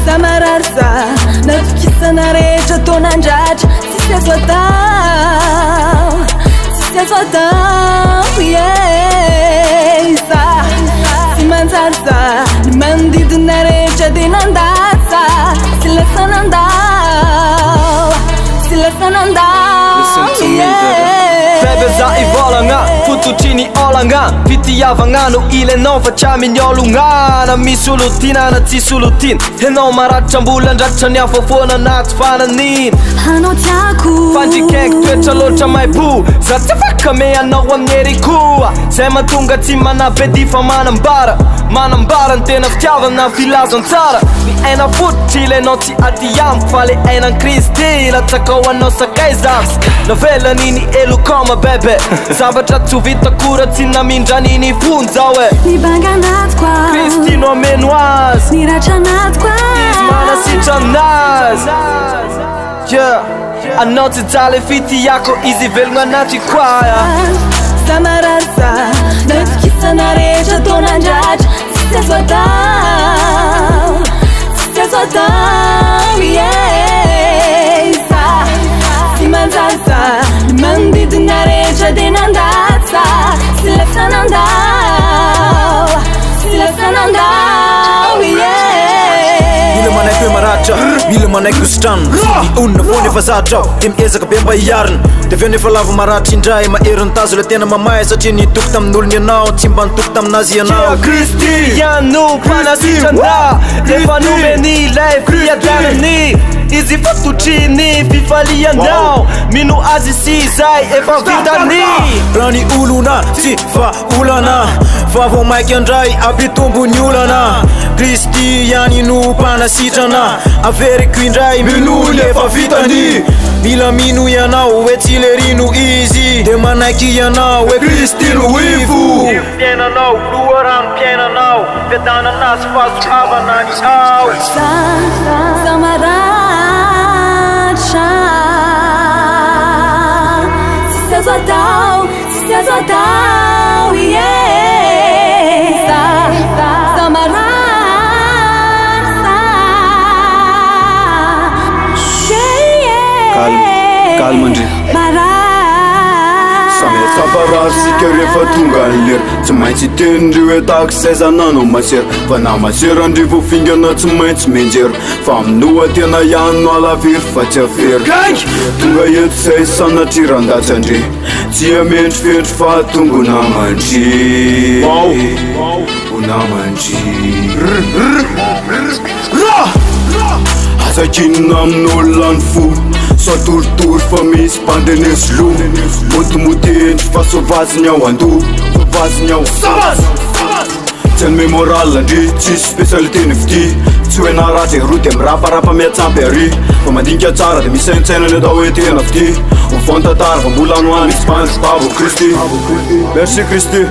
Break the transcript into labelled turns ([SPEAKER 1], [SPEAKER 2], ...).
[SPEAKER 1] Samararza natukisana rehetra taonandratra sisy azo atao za sy manjary ny manodidina rehetra dia nandasa sy lasanandao
[SPEAKER 2] Bebe za ivolagna, fototriny olagna fitiavagna no ilenao fa tsy amin'ologna na misy olotina na tsisy olotina enao maratra mbola andratra ny afofona anaty fananina
[SPEAKER 1] anao tiako
[SPEAKER 2] fandrikaiky toetra loatra maibo za tsy afaka me anao amin'ny erikoa zay mahatonga tsy manabe fa manambara ny tena fitiavana filazantsara ny aina fototry ilenao tsy aty amiko fa le ainan Kristy latsaka ho anao sakay zako navelan'iny elokoma bebe zavatra tsy ho vita kora tsy namindranin'ny fony zao
[SPEAKER 1] ny banga anaty kwa
[SPEAKER 2] Kristy no ameno azy
[SPEAKER 1] ny ratra anaty kwa
[SPEAKER 2] izy manasitra anazy anao tsy jaly fitiako izy velogna anaty kwa
[SPEAKER 1] Samararza natukisana rehetra taonandratra sisy azo atao za sy manjary ny manodidina rehetra dia nandasa sy lasanandao
[SPEAKER 3] mila manaiky hoe maratra mila manaiky hositrano onona foana efa zatra dia miezaka be mba hiarina dia aveo nefa lava maratra indray maheriny tazo le tena mamay satria nitoko tamin'olony ianao tsy mba nitoko taminazy ianao
[SPEAKER 2] Kristy iano mpanasitrana rehefa nomeny ilay fiadanany izy fatotriny fifalianao mino azy sy izay efa vitany
[SPEAKER 3] raha ny olona tsy vaolana fa vao maiky andray ampitombo ny olana Kristy ihany no mpanasitrana averiko indray mino efa vitany mila mino ianao hoe tsy lerino izy dia manaiky ianao hoe Kristy no ivo fiainanao loharano piainanao fiadanana sy fahasoavana ny ao
[SPEAKER 1] za maratra sisy azo atao za maratra
[SPEAKER 4] Calma André Saparasika rehefa tonga ny lera tsy maintsy tenindreo hoe tahaka zay zananao masera fa na masera andry vo fingana tsy maintsy menjera fa aminoa tena ihany no alavery fa tsy avery tonga eto zay sanatrirandatsy andre tsy amendry fendry fa tongo namandry azakinina amin'olona ny fo satoritory fa misy mpandenesy lo motomoty endry fa sauvaziny ao ando tsy anome moral andry tsisy spécialité ny vity tsy hoe naratra eroty amy raparapa miatsampy ary fa mandinika tsara dia misy saintsainany atao hoe tena vity ovantantara fa mbola anoany misy panjy babo Kristy merci Kristy